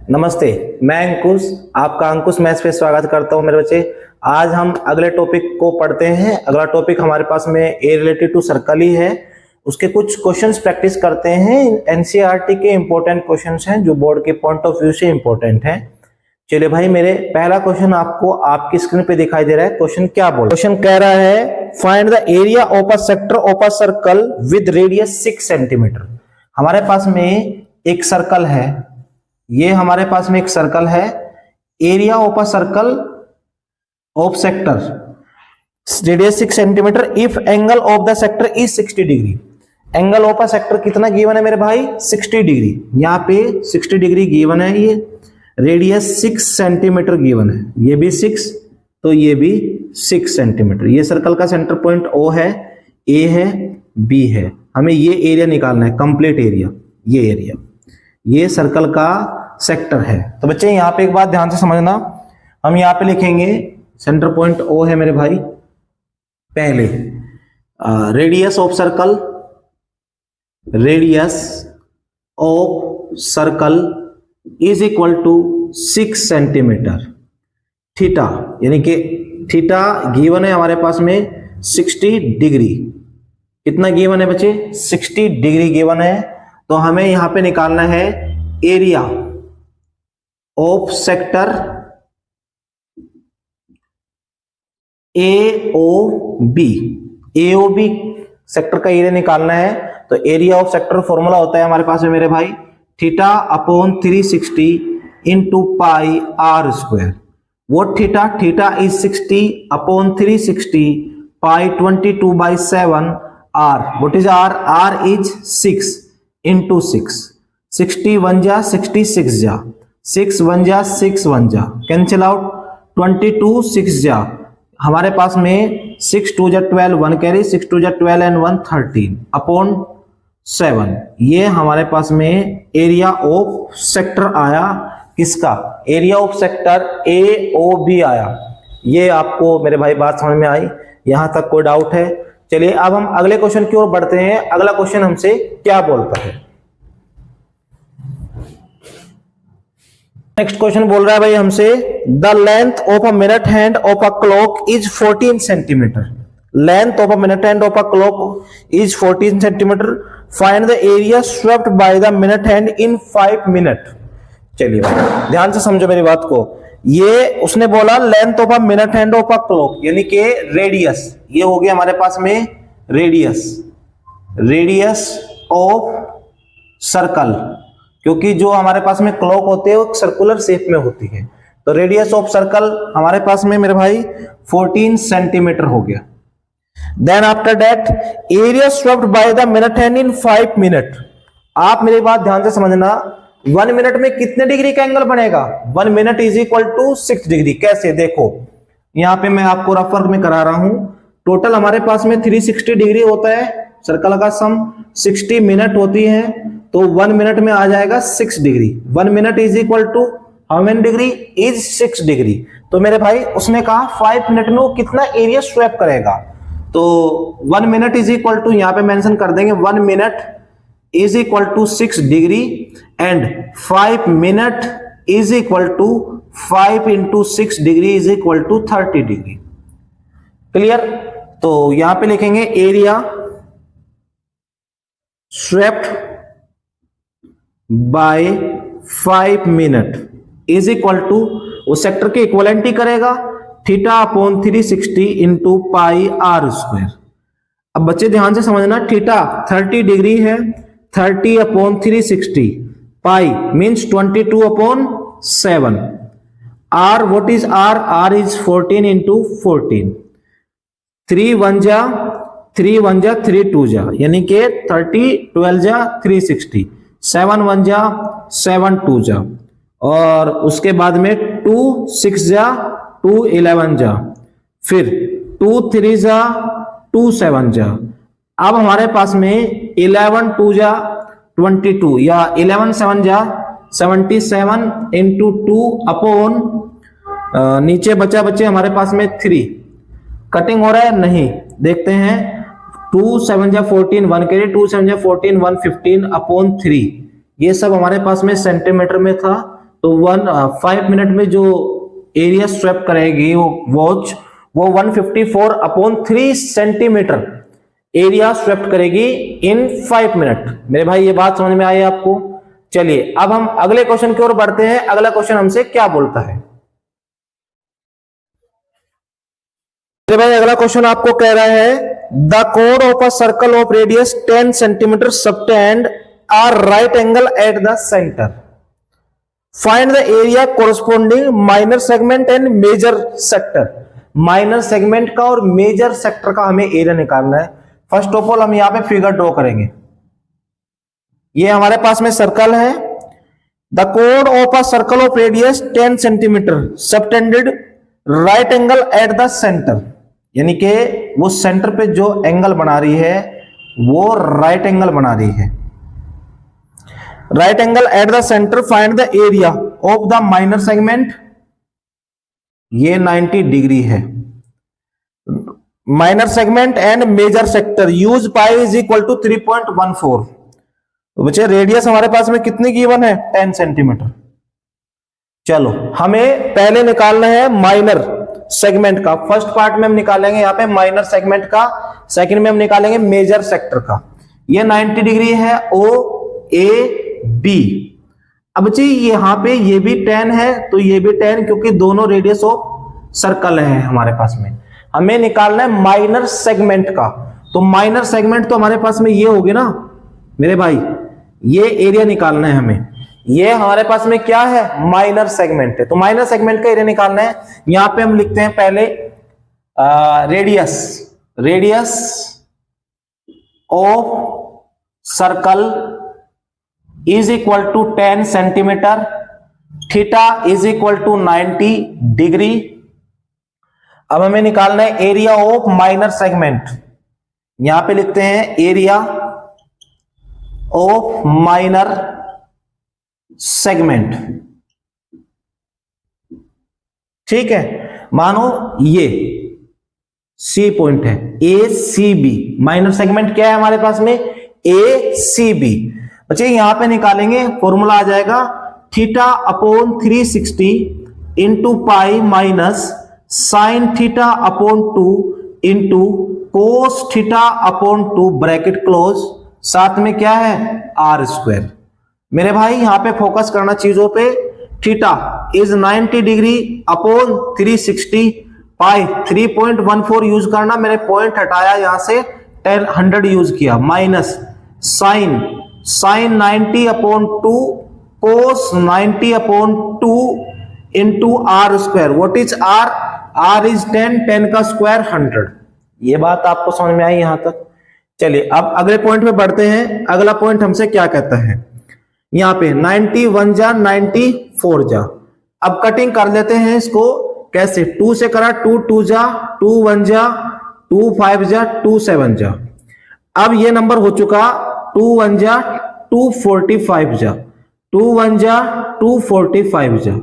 नमस्ते, मैं अंकुश, आपका अंकुश मैथ्स पे स्वागत करता हूं मेरे बच्चे। आज हम अगले टॉपिक को पढ़ते हैं। अगला टॉपिक हमारे पास में ए रिलेटेड टू सर्कल ही है। उसके कुछ क्वेश्चंस प्रैक्टिस करते हैं। एनसीईआरटी के इंपॉर्टेंट क्वेश्चंस हैं जो बोर्ड के पॉइंट ऑफ व्यू से इंपॉर्टेंट हैं। चलिए भाई, मेरे पहला क्वेश्चन आपको आपकी स्क्रीन पे दिखाई दे रहा है। क्वेश्चन क्या बोल, क्वेश्चन कह रहा है find the area of a sector of a circle with radius 6 centimetre. हमारे पास में एक सर्कल है, ये हमारे पास में एक सर्कल है। Area of a circle of sector radius 6 centimetre if angle of the sector is 60 degree. Angle of a sector कितना गिवन है मेरे भाई? 60 डिग्री। यहाँ पे 60 डिग्री गिवन है। ये रेडियस 6 सेंटीमीटर गिवन है, ये भी 6 तो ये भी 6 सेंटीमीटर। ये सर्कल का सेंटर पॉइंट O है, A है, B है। हमें ये एरिया निकालना है, कंप्लीट एरिया। ये एरिया, ये सर्कल का सेक्टर है। तो बच्चे यहाँ पे एक बात ध्यान से समझना, हम यहाँ पे लिखेंगे सेंटर पॉइंट O है मेरे भाई। पहले radius of circle, radius of circle is equal to 6 centimetre. Theta यानी कि थीटा गिवन है हमारे पास में 60 डिग्री। कितना गिवन है बच्चे? 60 डिग्री गिवन है। तो हमें यहां पे निकालना है area of sector AOB। AOB sector का एरिया निकालना है। तो एरिया ऑफ सेक्टर फॉर्मूला होता है हमारे पास में मेरे भाई theta upon 360 into pi are square. वो theta, theta is 60 upon 360 pi 22/7 R. What is are? Are is 6 into 6। 60 1 जा 66 जा, 6 1 जा 6 1 जा, कैंसिल आउट। 22 6 जा, हमारे पास में 6 2 जा 12 1 कैरी, 6 2 जा 12 एंड 1 13 अपॉन 7। ये हमारे पास में एरिया ऑफ सेक्टर आया। किसका? एरिया ऑफ सेक्टर AOB आया। ये आपको मेरे भाई बात समझ में आई? यहां तक कोई डाउट है? चलिए अब हम अगले क्वेश्चन की ओर बढ़ते हैं। अगला क्वेश्चन हमसे क्या बोलता है? नेक्स्ट क्वेश्चन बोल रहा है भाई हमसे the length of a minute hand of a clock is 14 centimetre. Length of a minute hand of a clock is 14 centimetre. Find the area swept by the minute hand in 5 minute. चलिए भाई ध्यान से समझो मेरी बात को। ये उसने बोला length of a minute hand of a clock यानी कि रेडियस। ये हो गया हमारे पास में रेडियस, रेडियस ऑफ सर्कल, क्योंकि जो हमारे पास में क्लॉक होते हैं वो सर्कुलर शेप में होती है। तो रेडियस ऑफ सर्कल हमारे पास में मेरे भाई 14 सेंटीमीटर हो गया। Then after that area swept by the minute hand in 5 minute. आप मेरी बात ध्यान से समझना, 1 मिनट में कितने डिग्री का एंगल बनेगा? 1 minute is equal to 6 degree. कैसे? देखो यहां पे मैं आपको रफ वर्क में करा रहा हूं। टोटल हमारे पास में 360 डिग्री होता है सर्कल का सम, 60 मिनट होती है, तो 1 मिनट में आ जाएगा 6 डिग्री। 1 minute is equal to how many degree? Is 6 degree. तो मेरे भाई उसने कहा 5 मिनट में वो कितना एरिया स्वैप करेगा। तो 1 मिनट इज इक्वल टू, यहां पे मेंशन कर देंगे 1 minute is equal to 6 degree and 5 minute is equal to 5 into 6 degree is equal to 30 degree. Clear? तो यहां पे लिखेंगे area swept by 5 minute is equal to, वो सेक्टर के इक्वलेंट ही करेगा, theta upon 360 into pi are square. अब बच्चे ध्यान से समझना, थीटा 30 डिग्री है, 30 upon 360, pi means 22 upon 7। R, what is are? Are is 14 into 14। 3 1 जा 3 1 जा 3 2 जा, यानी कि 30 12 जा 360, 7 1 जा 7 2 जा, और उसके बाद में 2 6 जा 2 11 जा, फिर 2 3 जा 2 7 जा। अब हमारे पास में 11 2 जा 22 या 11 7 जा 77 इंटू 2 अपॉन नीचे बचा बच्चे हमारे पास में 3। कटिंग हो रहा है? नहीं, देखते हैं। 2 7 जा 14 1 के लिए 2 7 जा 14 1 15 अपॉन 3। ये सब हमारे पास में सेंटीमीटर में था, तो 5 मिनट में जो एरिया स्वैप करेगी वो वॉच, वो 154/3 सेंटीमीटर एरिया स्वैप करेगी इन 5 मिनट। मेरे भाई ये बात समझ में आई आपको? चलिए अब हम अगले क्वेश्चन की ओर बढ़ते हैं। अगला क्वेश्चन हमसे क्या बोलता है? मेरे भाई अगला क्वेश्चन आपको कह रहा है द कोड of a circle of radius 10 centimetre subtend are right angle at the centre, find the area corresponding minor segment and major sector. Minor segment का और मेजर सेक्टर का हमें एरिया निकालना है। फर्स्ट ऑफ ऑल हम यहां पे फिगर ड्रॉ करेंगे। ये हमारे पास में सर्कल है। द कोड of a circle of radius 10 centimetre subtended right angle at the centre, यानी कि वो सेंटर पे जो एंगल बना रही है वो राइट एंगल बना रही है। Right angle at the centre, find the area of the minor segment. ये 90 डिग्री है। Minor segment and major sector use pi is equal to 3.14। तो बच्चे रेडियस हमारे पास में कितनी गिवन है? 10 सेंटीमीटर। चलो हमें पहले निकालना है माइनर सेगमेंट का। फर्स्ट पार्ट में हम निकालेंगे यहां पे माइनर सेगमेंट का, सेकंड में हम निकालेंगे मेजर सेक्टर का। ये 90 डिग्री है ओ ए बी। अब जी यहां पे ये भी 10 है तो ये भी 10, क्योंकि दोनों रेडियस ऑफ सर्कल है हमारे पास में। हमें निकालना है माइनर सेगमेंट का। तो माइनर सेगमेंट तो हमारे पास में ये होगी ना मेरे भाई, ये एरिया निकालना है हमें। ये हमारे पास में क्या है? माइनर सेगमेंट है। तो माइनर सेगमेंट का एरिया निकालना है। यहां पे हम लिखते हैं पहले radius of circle is equal to 10 centimetre, theta is equal to 90 degree. अब हमें निकालना है एरिया ऑफ माइनर सेगमेंट। यहां पे लिखते हैं एरिया ऑफ माइनर सेगमेंट। ठीक है, मानो ये सी पॉइंट है, A C B. Minor segment क्या है हमारे पास में? A C B. बच्चे यहां पे निकालेंगे, फॉर्मूला आ जाएगा theta upon 360 into pi minus sine theta upon 2 into cos theta upon 2 bracket close, साथ में क्या है? R square. मेरे भाई यहां पे फोकस करना चीजों पे। Theta is 90 degree upon 360 pi 3.14 use करना, मैंने पॉइंट हटाया यहां से 100 यूज किया, minus sine 90 upon 2 cos 90 upon 2 into R square. What is are? Are is 10 का स्क्वायर 100। ये बात आपको समझ में आई यहां तक? चलिए अब अगले पॉइंट में बढ़ते हैं। अगला पॉइंट हमसे क्या कहता है? यहां पे 91 जा 94 जा। अब कटिंग कर लेते हैं इसको। कैसे? 2 से करा, 2 2 जा, 2 1 जा, 2 5 जा, 2 7 जा। अब ये नंबर हो चुका 2 1 जा 245 जा, 2 1 जा 245 जा।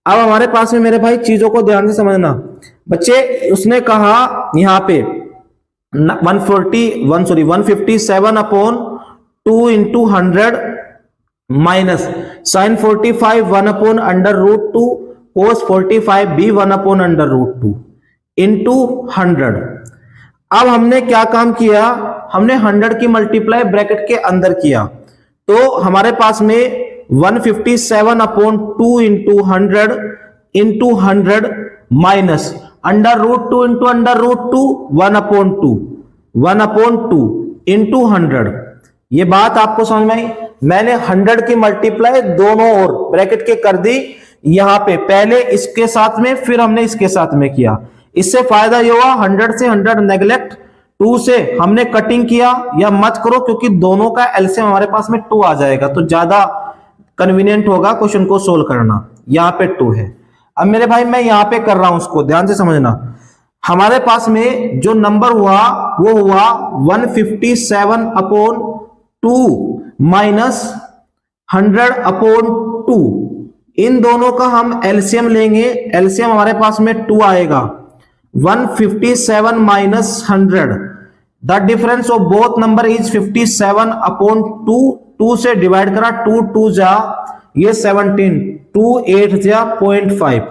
अब हमारे पास में मेरे भाई चीजों को ध्यान से समझना बच्चे। उसने कहा यहां पे 157 upon 2 into 100 minus sine 45 1 upon under root 2 cos 45 भी 1 अपॉन अंडर रूट 2 इंटू 100। अब हमने क्या काम किया? हमने 100 की मल्टीप्लाई ब्रैकेट के अंदर किया, तो हमारे पास में 157 upon 2 into 100 minus under root 2 into under root 2 1 upon 2 into 100। ये बात आपको समझ में आई? मैंने 100 की मल्टीप्लाई दोनों ओर ब्रैकेट के कर दी। यहां पे पहले इसके साथ में, फिर हमने इसके साथ में किया। इससे फायदा ये हुआ 100 से 100 नेग्लेक्ट, 2 से हमने कटिंग किया। या मत करो क्योंकि दोनों का एलसीएम हमारे पास में 2 आ जाएगा, तो ज्यादा कन्वीनियंट होगा क्वेश्चन को सोल्व करना। यहां पे 2 है। अब मेरे भाई मैं यहां पे कर रहा हूं, उसको ध्यान से समझना। हमारे पास में जो नंबर हुआ वो हुआ 157 अपॉन 2 माइनस 100 अपॉन 2। इन दोनों का हम एलसीएम लेंगे। एलसीएम हमारे पास में 2 आएगा। 157 minus 100, the difference of both number is 57 upon 2। 2 से डिवाइड करा, 2 2 जा ये 17, 2 8 जा 0.5,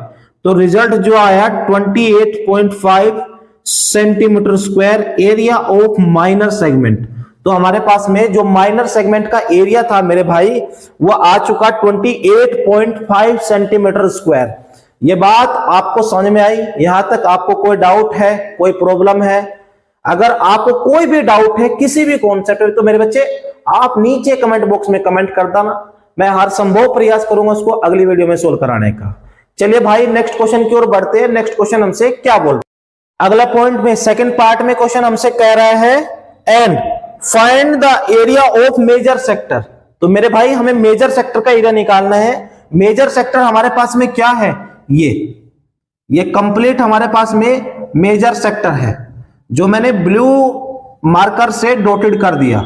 तो रिजल्ट जो आया 28.5 centimetre square area of minor segment. तो हमारे पास में जो माइनर सेगमेंट का एरिया था मेरे भाई वो आ चुका 28.5 सेंटीमीटर स्क्वायर। ये बात आपको समझ में आई? यहां तक आपको कोई डाउट है, कोई प्रॉब्लम है? अगर आपको कोई भी डाउट है किसी भी कॉन्सेप्ट में तो मेरे बच्चे आप नीचे कमेंट बॉक्स में कमेंट कर देना, मैं हर संभव प्रयास करूंगा उसको अगली वीडियो में सोल्व कराने का। चलिए भाई नेक्स्ट क्वेश्चन की ओर बढ़ते हैं। नेक्स्ट क्वेश्चन हमसे क्या बोल रहा है? अगला पॉइंट में सेकंड पार्ट में क्वेश्चन हमसे कह रहा है and find the area of major sector. तो मेरे भाई हमें मेजर सेक्टर का एरिया निकालना है। मेजर सेक्टर हमारे पास में क्या है? ये कंप्लीट हमारे पास में मेजर सेक्टर है जो मैंने ब्लू मार्कर से डॉटेड कर दिया।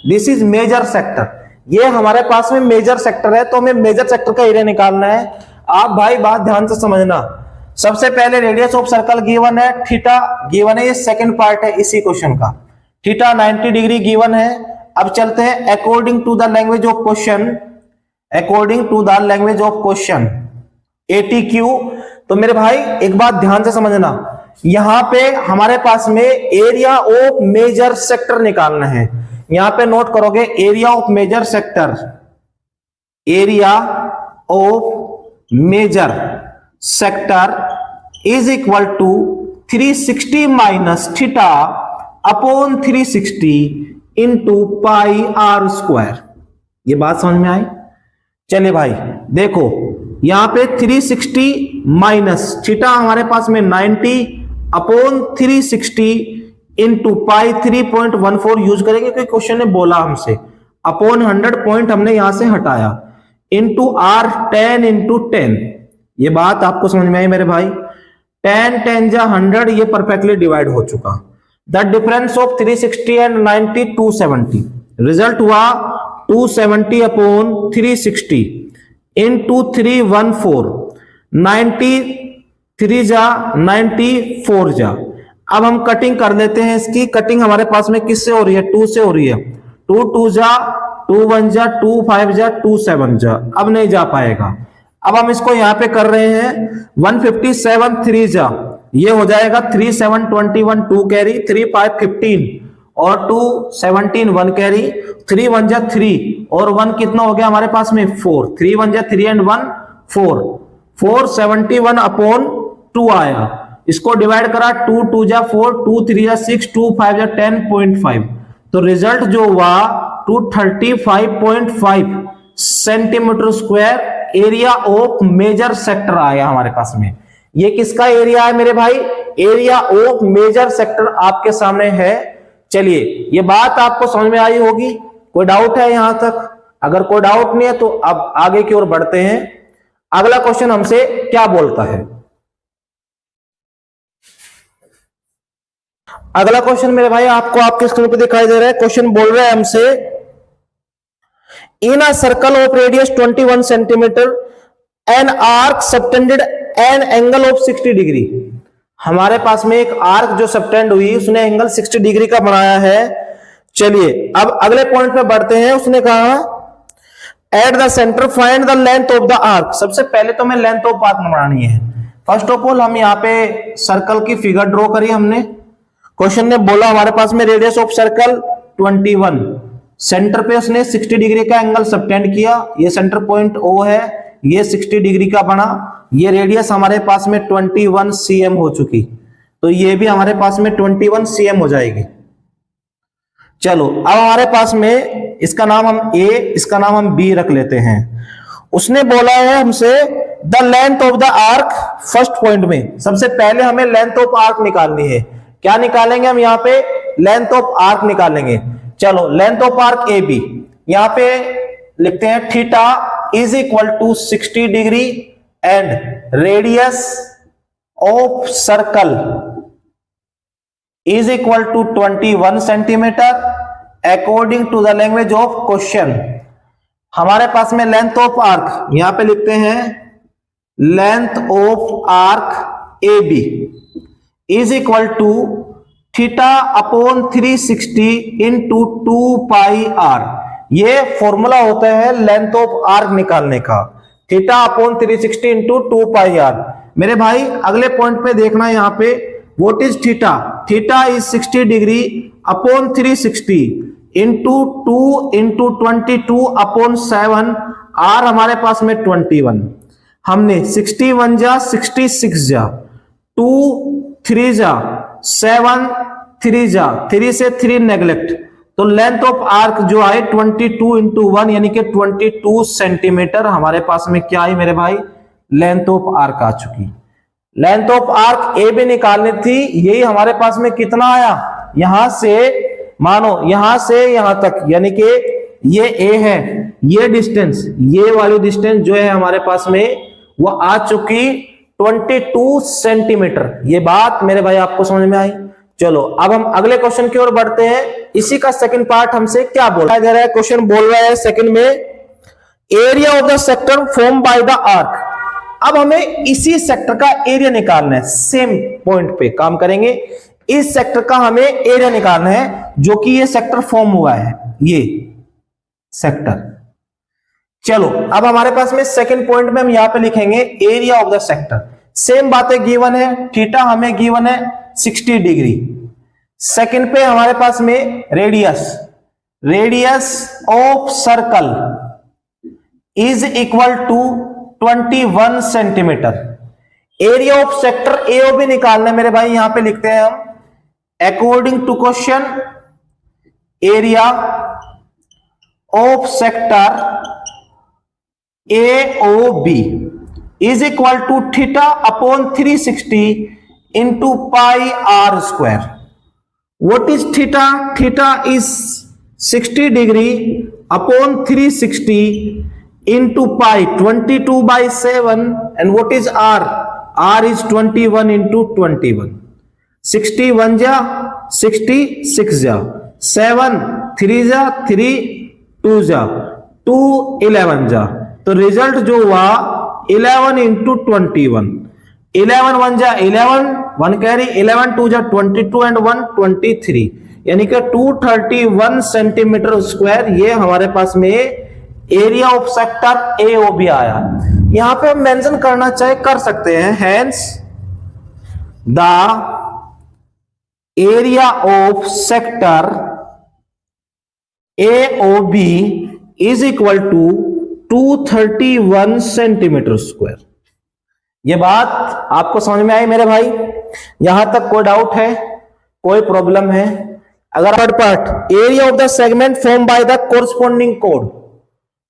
दिस इज मेजर सेक्टर, ये हमारे पास में मेजर सेक्टर है, तो हमें मेजर सेक्टर का एरिया निकालना है। आप भाई बात ध्यान से समझना। सबसे पहले रेडियस ऑफ सर्कल गिवन है, थीटा गिवन है, ये सेकंड पार्ट है इसी क्वेश्चन का। थीटा 90 डिग्री गिवन है। अब चलते हैं according to the language of question, according to the language of question ATQ। तो मेरे भाई एक बात ध्यान से समझना, यहां पे हमारे पास में एरिया ऑफ मेजर सेक्टर निकालना है। यहां पे नोट करोगे area of major sector, area of major sector is equal to 360 minus theta upon 360 into pi are square. ये बात समझ में आई? चलिए भाई देखो यहां पे 360 माइनस थीटा हमारे पास में 90 अपॉन 360 इंटू पाई 3.14 यूज करेंगे क्योंकि क्वेश्चन ने बोला हमसे। अपॉन 100 पॉइंट हमने यहां से हटाया, इंटू आर 10 इंटू 10। ये बात आपको समझ में आई मेरे भाई? 10 10 जा 100, ये परफेक्टली डिवाइड हो चुका। The difference of 360 and 90 270। Result हुआ 270 अपॉन 360 इंटू 314, 93 जा 94 जा। अब हम कटिंग कर लेते हैं इसकी। कटिंग हमारे पास में किससे हो रही है? 2 से हो रही है। 2 2 जा 2 1 जा 2 5 जा 2 7 जा, अब नहीं जा पाएगा। अब हम इसको यहां पे कर रहे हैं 157 3 जा, ये हो जाएगा 3 7 21 2 कैरी, 3 5 15 और 2 17 1 कैरी, 3 1 जा 3 और 1 कितना हो गया हमारे पास में 4, 3 1 जा 3 एंड 1 4, 471 अपॉन 2 आया। इसको डिवाइड करा 2 2 जा 4, 2 3 जा 6, 2 5 जा 10.5। तो रिजल्ट जो हुआ 235.5 centimetre square area of major sector आया हमारे पास में। ये किसका एरिया है मेरे भाई? एरिया ऑफ मेजर सेक्टर आपके सामने है। चलिए ये बात आपको समझ में आई होगी। कोई डाउट है यहां तक? अगर कोई डाउट नहीं है तो अब आगे की ओर बढ़ते हैं। अगला क्वेश्चन हमसे क्या बोलता है? अगला क्वेश्चन मेरे भाई आपको आपके स्क्रीन पे दिखाई दे रहा है। क्वेश्चन बोल रहा है हमसे in a circle of radius 21 centimetre an arc subtended an angle of 60 degree. हमारे पास में एक आर्क जो सबटेंड हुई उसने एंगल 60 डिग्री का बनाया है। चलिए अब अगले पॉइंट पे बढ़ते हैं। उसने कहा eight the centre find the length of the arc. सबसे पहले तो हमें लेंथ ऑफ आर्क बनानी है। फर्स्ट ऑफ ऑल हम यहाँ पे सर्कल की फिगर ड्रॉ करी हमने। क्वेश्चन ने बोला हमारे पास में रेडियस ऑफ सर्कल 21, सेंटर पे उसने 60 डिग्री का एंगल सबटेंड किया। ये सेंटर पॉइंट O है, ये 60 डिग्री का बना। ये रेडियस हमारे पास में 21 cm हो चुकी, तो ये भी हमारे पास में 21 cm हो जाएगी। चलो अब हमारे पास में इसका नाम हम A, इसका नाम हम B रख लेते हैं। उसने बोला है हमसे the length of the arc. First point में सबसे पहले हमें लेंथ ऑफ आर्क निकालनी है। क्या निकालेंगे हम? यहाँ पे लेंथ ऑफ आर्क निकालेंगे। चलो लेंथ ऑफ आर्क AB, यहां पे लिखते हैं theta is equal to 60 degree and radius of circle is equal to 21 centimetre according to the language of question. हमारे पास में लेंथ ऑफ आर्क यहां पे लिखते हैं length of arc AB is equal to theta upon 360 into 2 pi R. ये formula होता है लेंथ ऑफ आर्क निकालने का, थीटा अपॉन 360 इंटू 2 पाई आर। मेरे भाई अगले पॉइंट पे देखना है यहाँ पे, what is theta? Theta is 60 degree upon 360 into 2 into 22 upon 7, R हमारे पास में 21। हमने 61 जा 66 जा 2 3 जा 7 3 जा 3 से 3 नेग्लेक्ट, तो लेंथ ऑफ आर्क जो आए 22 इंटू 1 यानी कि 22 सेंटीमीटर हमारे पास में क्या आई मेरे भाई? लेंथ ऑफ आर्क आ चुकी। लेंथ ऑफ आर्क ए भी निकालनी थी, यही हमारे पास में कितना आया? यहां से मानो यहां से यहां तक यानी कि ये ए है, ये डिस्टेंस, ये वाली डिस्टेंस जो है हमारे पास में वो आ चुकी 22 सेंटीमीटर। ये बात मेरे भाई आपको समझ में आई? चलो अब हम अगले क्वेश्चन की ओर बढ़ते हैं। इसी का सेकंड पार्ट हमसे क्या बोल रहा है? क्वेश्चन बोल रहा है सेकंड में, area of the sector form by the arc. अब हमें इसी सेक्टर का एरिया निकालना है, सेम पॉइंट पे काम करेंगे। इस सेक्टर का हमें एरिया निकालना है जो कि ये सेक्टर फॉर्म हुआ है, ये सेक्टर। चलो अब हमारे पास में सेकंड पॉइंट में हम यहां पे लिखेंगे area of the sector. Same बातें गिवन है, थीटा हमें गिवन है 60 डिग्री। सेकंड पे हमारे पास में radius, radius of circle is equal to 21 centimetre. Area of sector A भी निकालना है मेरे भाई, यहां पे लिखते हैं हम according to question area of sector AOB is equal to theta upon 360 into pi are square. What is theta? Theta is 60 degree upon 360 into pi 22/7 and what is are? Are is 21 into 21। 61 जा 66 जा 7 3 जा 3 2 जा 2 11 जा, तो result जो हुआ 11 into 21। 11 1 जा 11, 1 carry, 11 2 जा 22 एंड 1 23 यानी कि 231 सेंटीमीटर स्क्वायर ये हमारे पास में एरिया ऑफ सेक्टर AOB आया। यहां पे हम मेंशन करना चाहे कर सकते हैं, hence the area of sector AOB is equal to 231 centimetre square. ये बात आपको समझ में आई मेरे भाई? यहां तक कोई डाउट है, कोई प्रॉब्लम है? अगर third part area of the segment form by the corresponding code,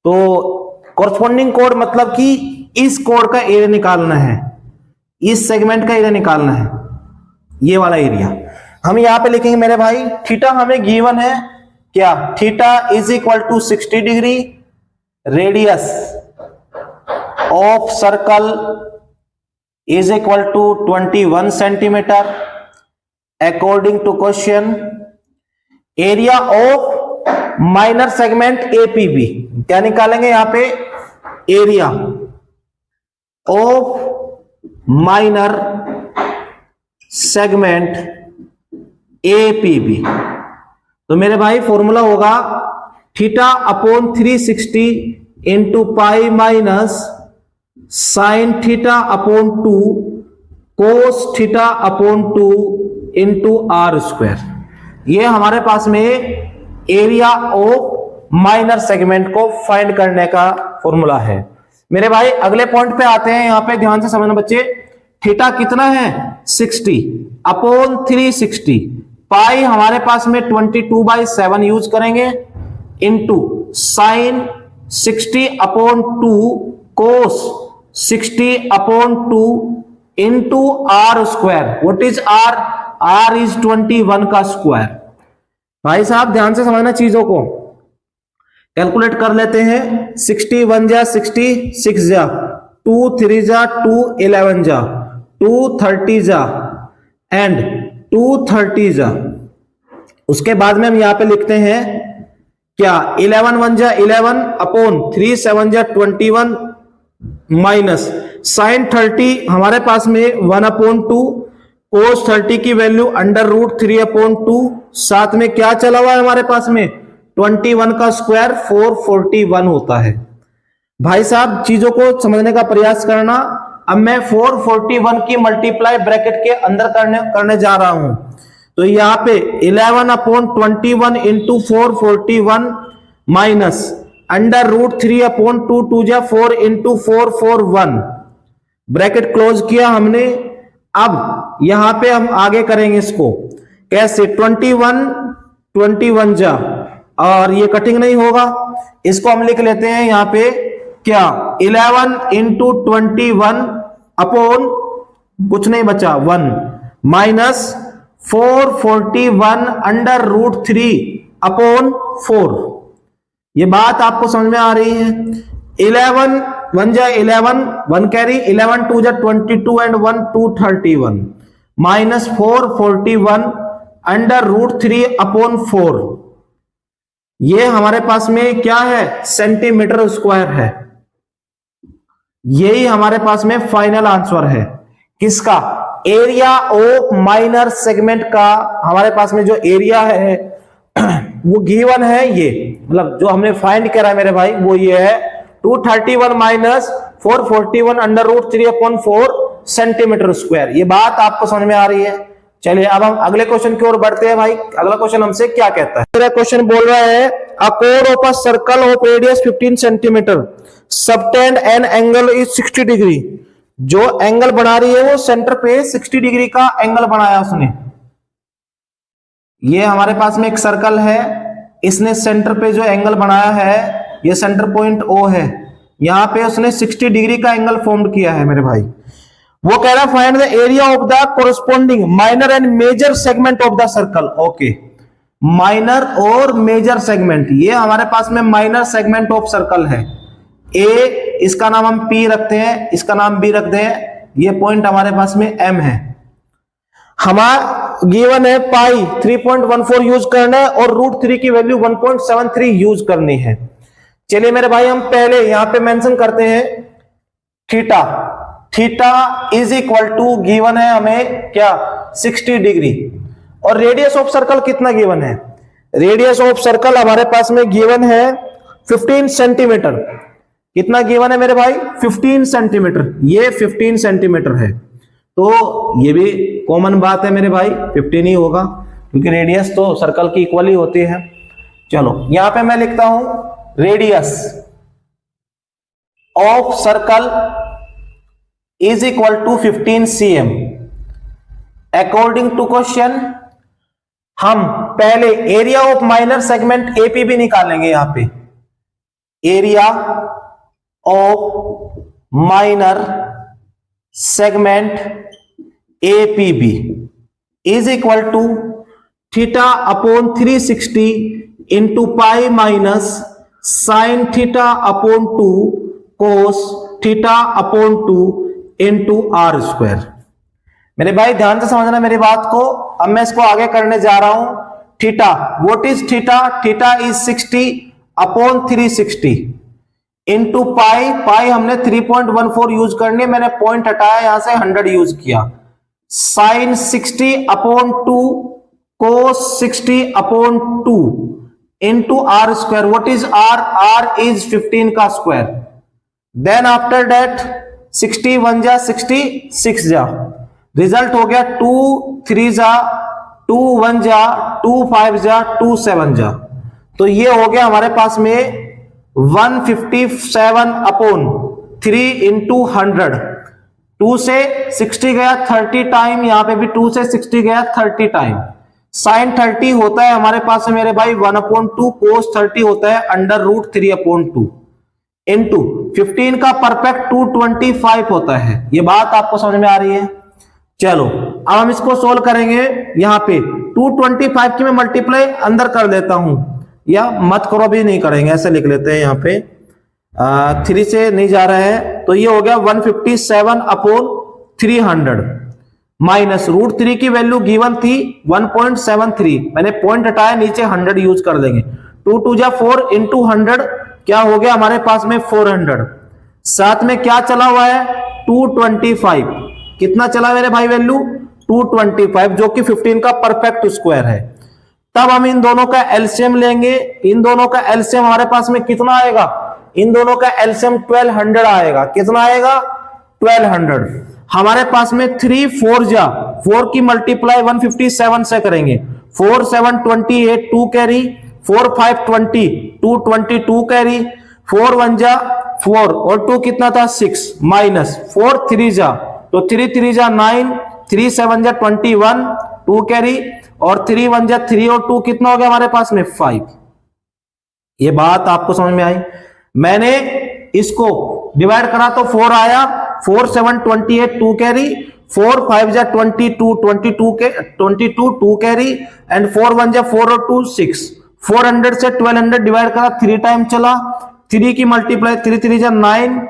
तो कोरस्पॉन्डिंग कोड मतलब कि इस कोड का एरिया निकालना है, इस सेगमेंट का एरिया निकालना है, ये वाला एरिया। हम यहां पे लिखेंगे मेरे भाई, थीटा हमें गिवन है क्या? Theta is equal to 60 degree, radius of circle is equal to 21 centimetre according to question area of minor segment APB। क्या निकालेंगे यहां पे? Area of minor segment APB। तो मेरे भाई फॉर्मूला होगा theta upon 360 into pi minus sine theta upon 2 cos theta upon 2 into R square. ये हमारे पास में एरिया ऑफ माइनर सेगमेंट को फाइंड करने का फॉर्मूला है। मेरे भाई अगले पॉइंट पे आते हैं, यहां पे ध्यान से समझना बच्चे। थीटा कितना है? 60 अपॉन 360, पाई हमारे पास में 22/7 यूज करेंगे into sine 60 upon 2 cos 60 upon 2 into R square. What is are? Are is 21 का स्क्वायर। भाई साहब ध्यान से समझना चीजों को, कैलकुलेट कर लेते हैं। 61 जा 66 जा 2 3 जा 2 11 जा 2 30 जा एंड 2 30 जा। उसके बाद में हम यहां पे लिखते हैं क्या? 11 1 जा 11 अपॉन 3 7 जा 21 माइनस साइन 30 हमारे पास में 1 अपॉन 2 कोस 30 की वैल्यू अंडर रूट 3 अपॉन 2, साथ में क्या चला हुआ है हमारे पास में 21 का स्क्वायर 441 होता है। भाई साहब चीजों को समझने का प्रयास करना। अब मैं 441 की मल्टीप्लाई ब्रैकेट के अंदर करने जा रहा हूं। तो यहां पे 11/21 इंटू 441 माइनस अंडर रूट 3/2 2 जा 4 इंटू 441 ब्रैकेट क्लोज किया हमने। अब यहां पे हम आगे करेंगे इसको कैसे, 21 जा, और ये कटिंग नहीं होगा, इसको हम लिख लेते हैं यहां पे क्या, 11 इंटू 21 अपॉन कुछ नहीं बचा 1 माइनस 441 अंडर रूट 3 अपॉन 4। ये बात आपको समझ में आ रही है। 11 1 जा 11 1 कैरी, 11 2 जा 22 and 1 2 31 minus 441 under root 3 upon 4। ये हमारे पास में क्या है, सेंटीमीटर स्क्वायर है। यही हमारे पास में फाइनल आंसर है किसका, एरिया ऑफ माइनर सेगमेंट का। हमारे पास में जो एरिया है वो गिवन है, ये मतलब जो हमने फाइंड करा है मेरे भाई वो ये है 231 minus 441 under root 3 upon 4 centimetre square. ये बात आपको समझ में आ रही है। चलिए अब हम अगले क्वेश्चन की ओर बढ़ते हैं भाई। अगला क्वेश्चन हमसे क्या कहता है, मेरा क्वेश्चन बोल रहा है a core of a circle of radius 15 centimetre subtend an angle is 60 degree. जो एंगल बना रही है वो सेंटर पे 60 डिग्री का एंगल बनाया उसने। ये हमारे पास में एक सर्कल है, इसने सेंटर पे जो एंगल बनाया है ये सेंटर पॉइंट O है, यहां पे उसने 60 डिग्री का एंगल फॉर्म किया है मेरे भाई। वो कह रहा find the area of the corresponding minor and major segment of the circle. Okay, minor और मेजर सेगमेंट, ये हमारे पास में माइनर सेगमेंट ऑफ सर्कल है। ए, इसका नाम हम P रखते हैं, इसका नाम B रखते हैं। ये पॉइंट हमारे पास में M है। हमारा गिवन है पाई 3.14 यूज करना है और रूट 3 की वैल्यू 1.73 यूज करनी है। चलिए मेरे भाई हम पहले यहां पे मेंशन करते हैं theta. Theta is equal to given है हमें क्या, 60 डिग्री। और रेडियस ऑफ सर्कल कितना गिवन है, रेडियस ऑफ सर्कल हमारे पास में गिवन है 15 सेंटीमीटर। कितना गिवन है मेरे भाई, 15 सेंटीमीटर। ये 15 सेंटीमीटर है, तो ये भी कॉमन बात है मेरे भाई, 15 ही होगा क्योंकि रेडियस तो सर्कल की इक्वल ही होती है। चलो यहां पे मैं लिखता हूं radius of circle is equal to 15 cm। According to question हम पहले area of minor segment AP भी निकालेंगे। यहां पे area of minor segment APB is equal to theta upon 360 into pi minus sine theta upon 2 cos theta upon 2 into R square. मेरे भाई ध्यान से समझना मेरी बात को। अब मैं इसको आगे करने जा रहा हूं। Theta, what is theta, theta is 60 upon 360 into pi, pi हमने 3.14 यूज करनी, मैंने पॉइंट हटाया यहां से 100 यूज किया। Sine 60 upon 2 cos 60 upon 2 into R square. What is are, are is 15 का स्क्वायर। देन आफ्टर दैट 60 1 जा 66 जा, रिजल्ट हो गया 2 3 जा 2 1 जा 2 5 जा 2 7 जा। तो ये हो गया हमारे पास में 157 अपॉन 3 इंटू 100। 2 से 60 गया 30 टाइम, यहां पे भी 2 से 60 गया 30 टाइम। साइन 30 होता है हमारे पास में मेरे भाई 1/2, कोस 30 होता है अंडर रूट 3/2 इंटू 15 का परफेक्ट 225 होता है। ये बात आपको समझ में आ रही है। चलो अब हम इसको सोल्व करेंगे। यहां पे 225 की मैं मल्टीप्लाई अंदर कर देता हूं, या मत करो भी नहीं करेंगे, ऐसे लिख लेते हैं। यहां पे 3 से नहीं जा रहा है, तो ये हो गया 157 अपॉन 300 माइनस रूट 3 की वैल्यू गिवन थी 1.73, मैंने पॉइंट हटाया, नीचे 100 यूज कर देंगे। 2 2 जा 4 इंटू 100 क्या हो गया हमारे पास में 400। साथ में क्या चला हुआ है 225, कितना चला मेरे भाई वैल्यू 225, जो कि 15 का परफेक्ट स्क्वायर है। तब हम इन दोनों का एलसीएम लेंगे। इन दोनों का एलसीएम हमारे पास में कितना आएगा, इन दोनों का एलसीएम 1200 आएगा। कितना आएगा, 1200। हमारे पास में 3 4 जा 4 की मल्टीप्लाई 157 से करेंगे। 4 7 28 2 कैरी, 4 5 20 2 22 कैरी, 4 1 जा 4 और 2 कितना था 6 माइनस 4 3 जा तो 3 3 जा 9, 3 7 जा 21 2 कैरी और 3 1 जा 3 और 2 कितना हो गया हमारे पास में 5। ये बात आपको समझ में आई। मैंने इसको डिवाइड करा तो 4 आया, 4 7 28 2 कैरी, 4 5 जा 22 22 के 22 2 कैरी एंड 4 1 जा 4 और 2 6। 400 से 1200 डिवाइड करा, 3 टाइम चला, 3 की मल्टीप्लाई 3 3 जा 9,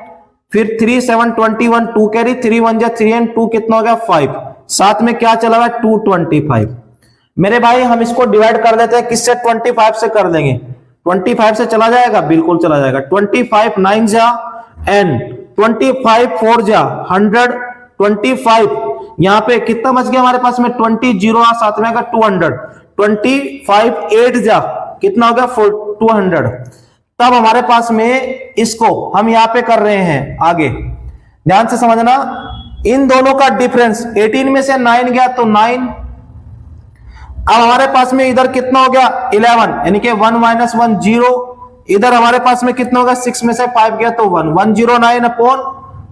फिर 3 7 21 2 कैरी, 3 1 जा 3 एंड 2 कितना हो गया 5। साथ में क्या चला हुआ 225। मेरे भाई हम इसको डिवाइड कर देते हैं, किससे 25 से कर देंगे। 25 से चला जाएगा, बिल्कुल चला जाएगा। 25 9 जा एंड 25 4 जा 100, 25 यहां पे कितना बच गया हमारे पास में 20 जीरो साथ में 200, 25 8 जा कितना हो गया 200। तब हमारे पास में इसको हम यहां पे कर रहे हैं आगे, ध्यान से समझना। इन दोनों का डिफरेंस 18 में से 9 गया तो 9। अब हमारे पास में इधर कितना हो गया 11 यानी कि 1 - 1 0। इधर हमारे पास में कितना होगा 6 में से 5 गया तो 1 109 अपॉन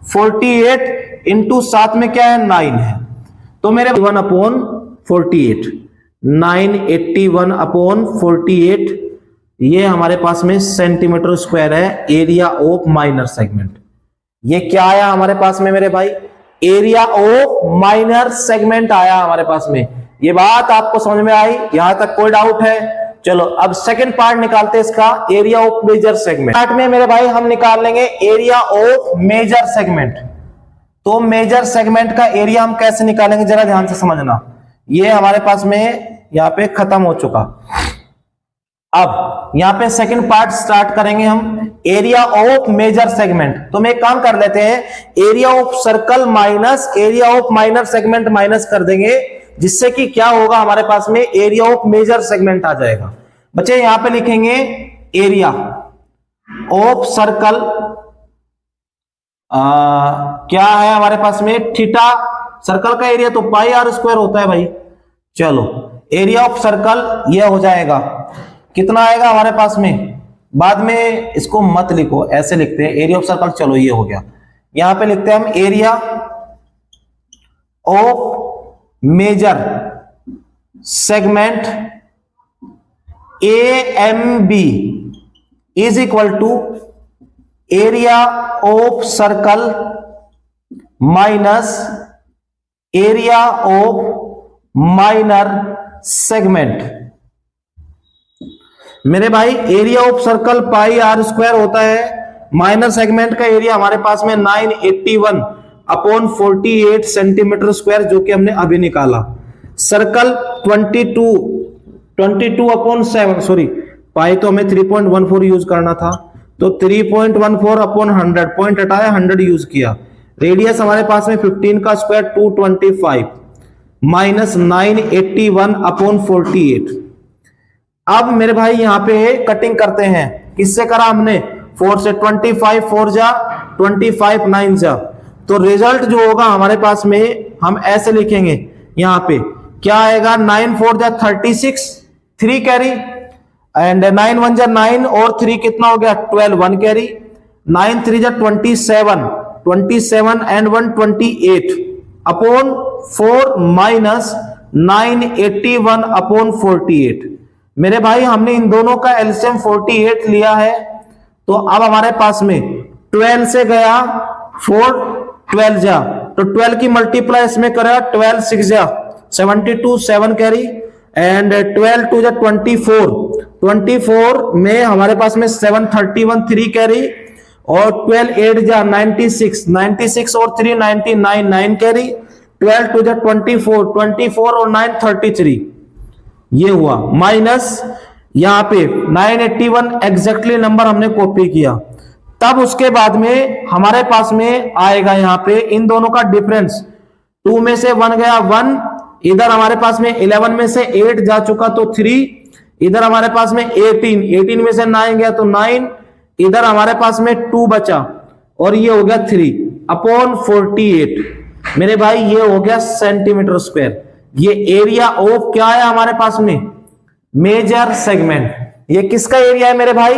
48 इंटू साथ में क्या है 9 है तो मेरे 1 अपॉन 48 981 अपॉन 48 ये हमारे पास में सेंटीमीटर स्क्वायर है एरिया ऑफ माइनर सेगमेंट। ये क्या आया हमारे पास में मेरे भाई, एरिया ऑफ माइनर सेगमेंट आया हमारे पास में। ये बात आपको समझ में आई, यहां तक कोई डाउट है। चलो अब सेकंड पार्ट निकालते हैं इसका, area of major segment. Part में मेरे भाई हम निकाल लेंगे एरिया ऑफ मेजर सेगमेंट। तो मेजर सेगमेंट का एरिया हम कैसे निकालेंगे जरा ध्यान से समझना। ये हमारे पास में यहां पे खत्म हो चुका। अब यहां पे सेकंड पार्ट स्टार्ट करेंगे हम, एरिया ऑफ मेजर सेगमेंट। तो मैं एक काम कर लेते हैं, area of circle minus area of minor segment minus कर देंगे, जिससे कि क्या होगा हमारे पास में एरिया ऑफ मेजर सेगमेंट आ जाएगा। बच्चे यहां पे लिखेंगे एरिया ऑफ सर्कल क्या है हमारे पास में थीटा, सर्कल का एरिया तो पाई आर स्क्वायर होता है भाई। चलो एरिया ऑफ सर्कल यह हो जाएगा, कितना आएगा हमारे पास में, बाद में इसको मत लिखो ऐसे लिखते हैं एरिया ऑफ सर्कल। चलो ये हो गया, यहां पे लिखते हैं हम area of major segment AMB is equal to area of circle minus area of minor segment. मेरे भाई area of circle pi are square होता है, माइनर सेगमेंट का एरिया हमारे पास में 981 अपॉन 48 सेंटीमीटर स्क्वायर जो कि हमने अभी निकाला। सर्कल 22 अपॉन 7 सॉरी पाई तो हमें 3.14 यूज करना था तो 3.14 अपॉन 100 पॉइंट हटाया 100 यूज किया। रेडियस हमारे पास में 15 का स्क्वायर 225 माइनस 981 अपॉन 48। अब मेरे भाई यहां पे कटिंग करते हैं, किससे करा हमने 4 से 25 4 जा 25 9 जा तो रिजल्ट जो होगा हमारे पास में हम ऐसे लिखेंगे, यहां पे क्या आएगा 9 4 जा 36 3 कैरी एंड 9 1 जा 9 और 3 कितना हो गया 12 1 कैरी, 9 3 जा 27 एंड 1 28 अपॉन 4 माइनस 981 अपॉन 48। मेरे भाई हमने इन दोनों का एलसीएम 48 लिया है तो अब हमारे पास में 12 से गया 4 12 जा तो 12 की मल्टीप्लाई इसमें करेगा 12 6 जा 72 7 कैरी एंड 12 2 जा 24 में हमारे पास में 731 3 कैरी और 12 8 जा 96 और 3 99 9 कैरी 12 2 जा 24 और 9 33 ये हुआ माइनस यहां पे 981 एग्जैक्टली नंबर हमने कॉपी किया। तब उसके बाद में हमारे पास में आएगा यहां पे इन दोनों का डिफरेंस 2 में से 1 गया 1, इधर हमारे पास में 11 में से 8 जा चुका तो 3 इधर हमारे पास में 18 में से 9 गया तो 9, इधर हमारे पास में 2 बचा और ये हो गया 3/48। मेरे भाई ये हो गया सेंटीमीटर स्क्वायर। ये एरिया ऑफ क्या है हमारे पास में, मेजर सेगमेंट। ये किसका एरिया है मेरे भाई,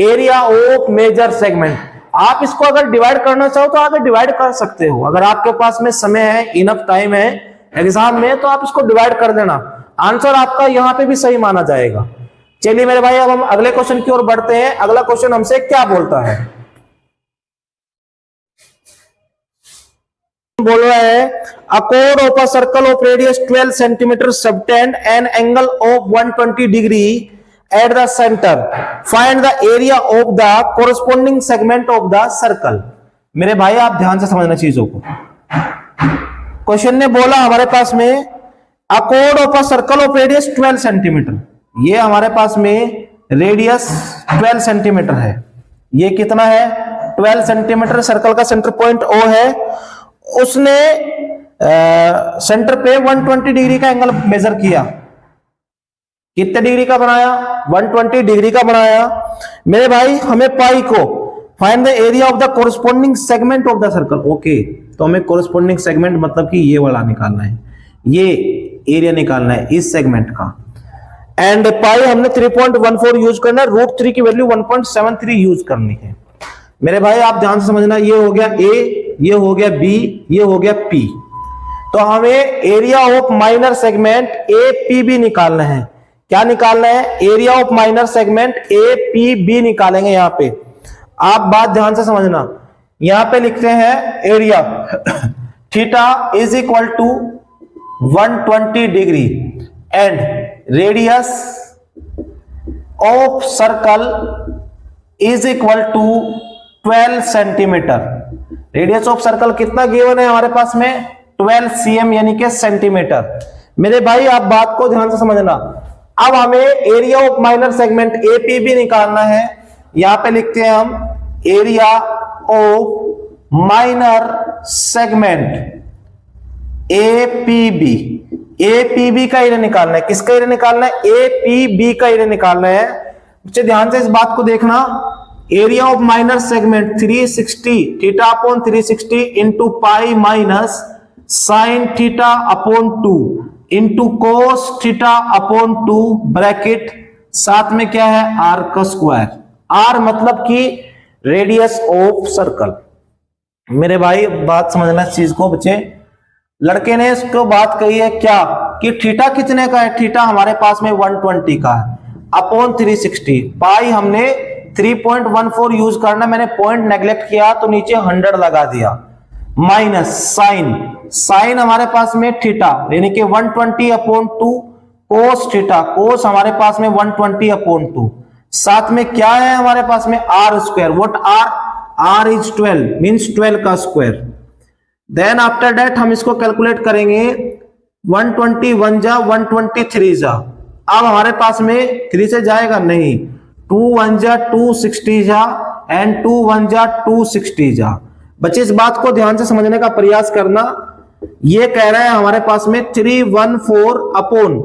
एरिया ऑफ मेजर सेगमेंट। आप इसको अगर डिवाइड करना चाहो तो आगे डिवाइड कर सकते हो, अगर आपके पास में समय है, इनफ टाइम है एग्जाम में, तो आप इसको डिवाइड कर देना, आंसर आपका यहां पे भी सही माना जाएगा। चलिए मेरे भाई अब हम अगले क्वेश्चन की ओर बढ़ते हैं। अगला क्वेश्चन हमसे क्या बोलता है, बोल रहा है a code of a circle of radius 12 centimetre subtend N angle of 120 degree at the centre, find the area of the corresponding segment of the circle. मेरे भाई आप ध्यान से समझना चीजों को। क्वेश्चन ने बोला हमारे पास में a code of a circle of radius 12 centimetre, ये हमारे पास में रेडियस 12 सेंटीमीटर है। ये कितना है, 12 सेंटीमीटर। सर्कल का सेंटर पॉइंट O है, उसने सेंटर पे 120 डिग्री का एंगल मेजर किया। कितने डिग्री का बनाया, 120 डिग्री का बनाया। मेरे भाई हमें पाई को find the area of the corresponding segment of the circle. Okay, तो हमें कोरस्पोंडिंग सेगमेंट मतलब कि ये वाला निकालना है, ये एरिया निकालना है इस सेगमेंट का। एंड पाई हमने 3.14 यूज करना है, √3 की वैल्यू 1.73 यूज करनी है। मेरे भाई आप ध्यान से समझना, ये हो गया A, ये हो गया B, ये हो गया P। तो हमें area of minor segment APB निकालना है। क्या निकालना है, area of minor segment APB निकालेंगे। यहां पे आप बात ध्यान से समझना, यहां पे लिखते हैं area theta is equal to 120 degree and radius of circle is equal to 12 centimetre. Radius of circle कितना गिवन है हमारे पास में, 12 cm यानी कि सेंटीमीटर। मेरे भाई आप बात को ध्यान से समझना। अब हमें area of minor segment APB निकालना है। यहां पे लिखते हैं हम area of minor segment APB। APB का एरिया निकालना है। किसका एरिया निकालना है, APB का एरिया निकालना है। बच्चे ध्यान से इस बात को देखना, area of minor segment 360 theta upon 360 into pi minus sine theta upon 2 into cos theta upon 2 bracket, साथ में क्या है R का स्क्वायर। R मतलब कि रेडियस ऑफ सर्कल। मेरे भाई बात समझना इस चीज को बच्चे, लड़के ने इसको बात कही है क्या कि थीटा कितने का है, थीटा हमारे पास में 120 का है अपॉन 360। पाई हमने 3.14 यूज करना, मैंने पॉइंट नेग्लेक्ट किया तो नीचे 100 लगा दिया, माइनस साइन, साइन हमारे पास में थीटा यानी कि 120 अपॉन 2 कोस थीटा, कोस हमारे पास में 120 अपॉन 2, साथ में क्या है हमारे पास में R square. What R is 12 means 12 का स्क्वायर। देन आफ्टर दैट हम इसको कैलकुलेट करेंगे, 120 1 जा 123 जा। अब हमारे पास में 3 से जाएगा नहीं, 2 1 जा 260 जा एंड 2 1 जा 260 जा। बच्चे इस बात को ध्यान से समझने का प्रयास करना। ये कह रहा है हमारे पास में 314 upon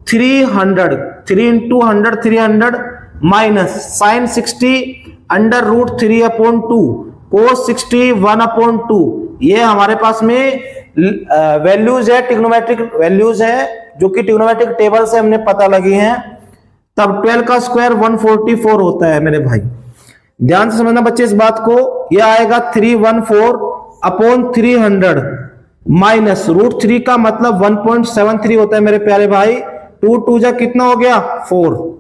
300, 3 into 100 300 minus sine 60 under root 3 upon 2 cos 60 1 upon 2। ये हमारे पास में वैल्यूज है, ट्रिग्नोमेट्रिक वैल्यूज है जो कि ट्रिग्नोमेट्रिक टेबल से हमने पता लगी हैं। तब 12 का स्क्वायर 144 होता है। मेरे भाई ध्यान से समझना बच्चे इस बात को, यह आएगा 314 अपॉन 300 माइनस √3 का मतलब 1.73 होता है मेरे प्यारे भाई। 2 2 जा कितना हो गया 4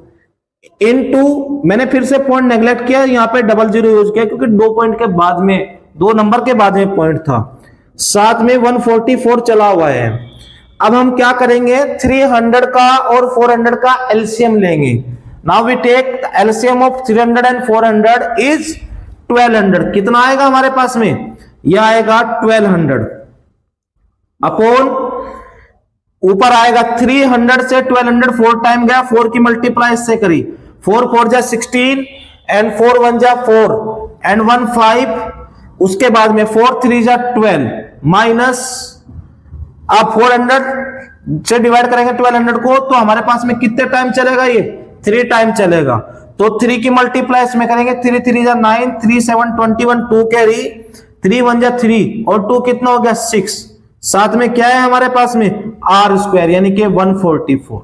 इनटू, मैंने फिर से पॉइंट नेग्लेक्ट किया, यहाँ पे 00 यूज किया क्योंकि 2 पॉइंट के बाद में 2 नंबर के बाद में पॉइंट था, साथ में 144 चला हुआ है। अब हम क्या करेंगे, 300 का और 400 का एलसीएम लेंगे। Now we take LCM of 300 and 400 is 1200। कितना आएगा हमारे पास में, यह आएगा 1200 अपॉन, ऊपर आएगा 300 से 1200 4 टाइम गया, 4 की मल्टीप्लाई इससे करी, 4 4 जा 16 एंड 4 1 जा 4 एंड 1 5, उसके बाद में 4 3 जा 12 माइनस, आप 400 से डिवाइड करेंगे 1200 को तो हमारे पास में कितने टाइम चलेगा, ये 3 टाइम चलेगा, तो 3 की मल्टीप्लाई इसमें करेंगे, 3 3 जा 9, 3 7 21, 2 कैरी, 3 1 जा 3 और 2 कितना हो गया 6, साथ में क्या है हमारे पास में आर स्क्वायर यानी कि 144।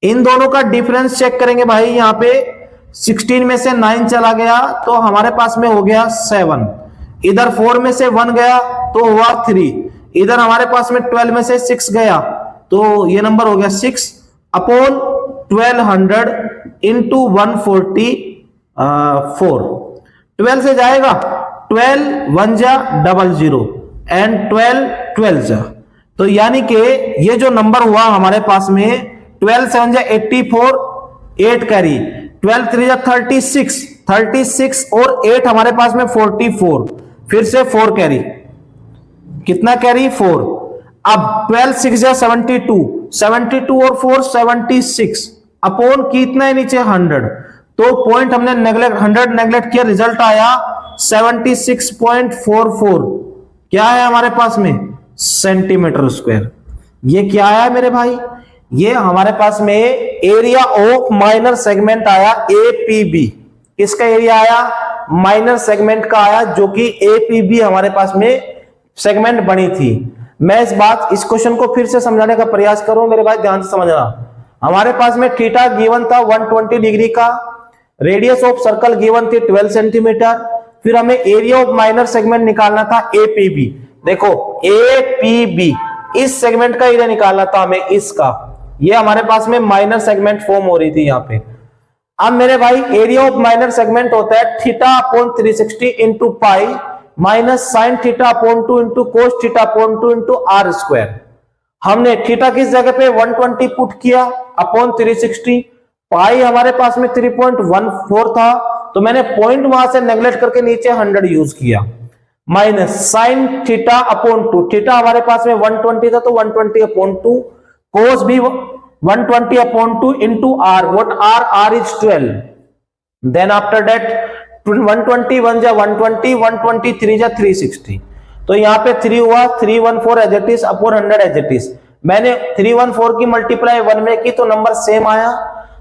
इन दोनों का डिफरेंस चेक करेंगे भाई, यहां पे 16 में से 9 चला गया तो हमारे पास में हो गया 7, इधर 4 में से 1 गया तो हुआ 3, इधर हमारे पास में 12 में से 6 गया तो ये नंबर हो गया 6 अपॉन 1200 इंटू 144। 12 से जाएगा 12 1 जा 00 एंड 12 12 जा, तो यानी कि ये जो नंबर हुआ हमारे पास में 12 7 जा 84, 8 कैरी, 12 3 जा 36 और 8 हमारे पास में 44, फिर से 4 कैरी, कितना कैरी 4। अब 12 6 जा 72 और 4 76 अपॉन कितना है नीचे 100, तो पॉइंट हमने नेगलेक्ट किया, रिजल्ट आया 76.44, क्या है हमारे पास में सेंटीमीटर स्क्वायर। ये क्या आया मेरे भाई, ये हमारे पास में एरिया ऑफ माइनर सेगमेंट आया एपीबी। किसका एरिया आया, माइनर सेगमेंट का आया, जो कि एपीबी हमारे पास में सेगमेंट बनी थी। मैं इस क्वेश्चन को फिर से समझाने का प्रयास करूं मेरे भाई, ध्यान से समझना। हमारे पास में थीटा गिवन था 120 डिग्री का, रेडियस ऑफ सर्कल गिवन थी 12 सेंटीमीटर, फिर हमें एरिया ऑफ माइनर सेगमेंट निकालना था एपीबी। देखो एपीबी इस सेगमेंट का एरिया निकालना था हमें, इसका, ये हमारे पास में माइनर सेगमेंट फॉर्म हो रही थी यहाँ पे। अब मेरे भाई एरिया ऑफ माइनर सेगमेंट होता है theta upon 360 into pi minus sine theta upon 2 into cos theta upon 2 into R square. हमने थीटा किस जगह पे 120 पुट किया अपॉन 360, पाई हमारे पास में 3.14 था तो मैंने पॉइंट वहां से नेगलेक्ट करके नीचे 100 यूज किया, minus sine theta upon 2, theta हमारे पास में 120 था तो 120 अपॉन 2, कोस भी 120 upon 2 into R, what R is 12, then after that 120 1 जा 120, 123 जा 360, तो यहाँ पे 3 हुआ, 314 as it is upon 100 as it is. मैंने 314 की मल्टीप्लाई 1 में की तो नंबर सेम आया,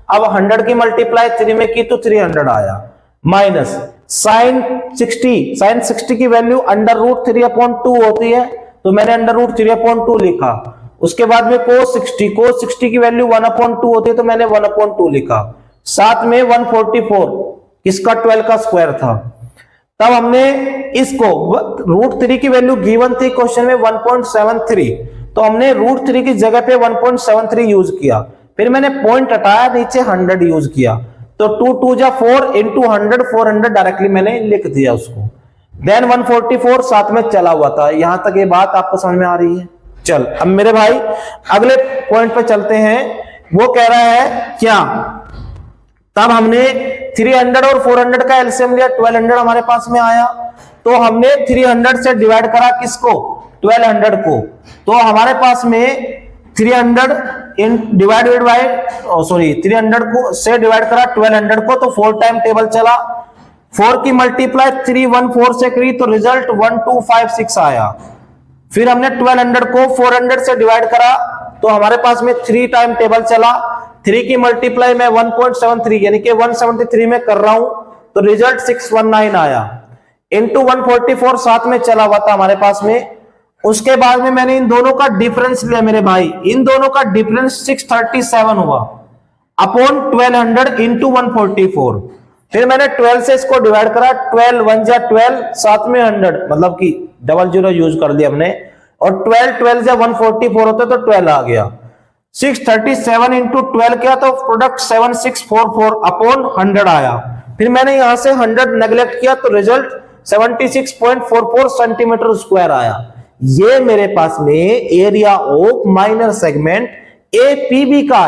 अब 100 की मल्टीप्लाई 3 में की तो 300 आया, माइनस साइन 60 की वैल्यू अंडर रूट 3 अपॉन 2 होती है तो मैंने अंडर रूट 3 अपॉन 2 लिखा। उसके बाद में कोस 60 की वैल्यू 1 अपॉन 2 होती है तो मैंने 1 अपॉन 2 लिखा। साथ में 144 किसका 12 का स्क्वायर था। तब हमने इसको रूट 3 की वैल्यू गिवन थी क्वेश्चन में 1.73, तो हमने रूट 3 की जगह पे 1.73 यूज किया, फिर मैंने पॉइंट हटाया नीचे 100 यूज किया, तो 2 2 जा 4 इंटू 100 400 डायरेक्टली मैंने लिख दिया उसको, देन 144 साथ में चला हुआ था। यहां तक ये बात आपको समझ में आ रही है। चल अब मेरे भाई अगले पॉइंट पे चलते हैं, वो कह रहा है क्या, तब हमने 300 और 400 का एलसीएम लिया, 1200 हमारे पास में आया, तो हमने 300 से डिवाइड करा किसको 1200 को, तो हमारे पास में 300 डिवाइडेड बाय 300 को से डिवाइड करा 1200 को, तो 4 टाइम टेबल चला, 4 की मल्टीप्लाई 314 से करी तो रिजल्ट 1256 आया। फिर हमने 1200 को 400 से डिवाइड करा तो हमारे पास में 3 टाइम टेबल चला, 3 की मल्टीप्लाई में 1.73 यानी कि 173 में कर रहा हूं तो रिजल्ट 619 आया, इंटू 144 साथ में चला हुआ था हमारे पास में। उसके बाद में मैंने इन दोनों का डिफरेंस लिया मेरे भाई, इन दोनों का डिफरेंस 637 हुआ अपॉन 1200 इंटू 144। फिर मैंने 12 से इसको डिवाइड करा, 12 1 जा 12 साथ में 100 मतलब कि 00 यूज कर दिया हमने, और 12 जा 144 होता तो 12 आ गया, 637 इंटू 12 किया तो प्रोडक्ट 7644 अपॉन 100 आया। फिर मैंने यहां से 100 नेग्लेक्ट किया तो रिजल्ट 76.44 सेंटीमीटर स्क्वायर आया। ये मेरे पास में area of minor segment APB का आया।